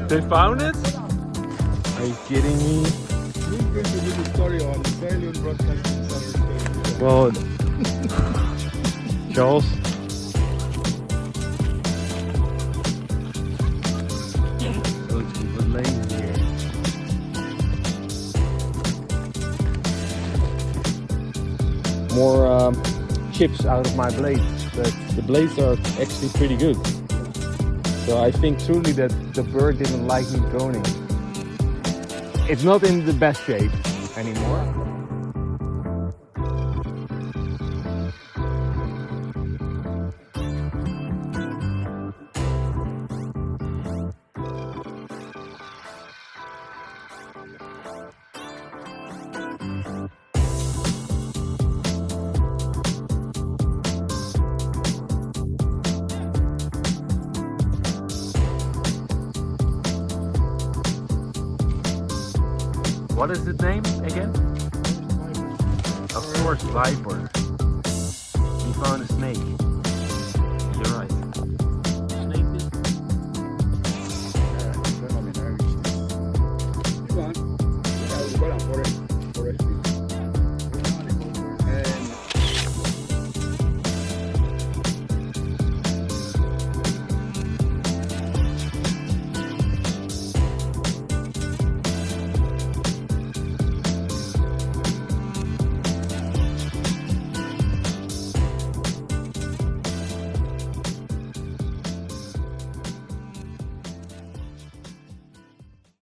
They found it? Are you kidding me? We're going to do the story on Australian Broadcasting Service. Well, Charles. It lazy here. More chips out of my blades, but the blades are actually pretty good. So I think truly that the bird didn't like me droning. It's not in the best shape anymore. What is the name again? Of course, viper. He found a snake.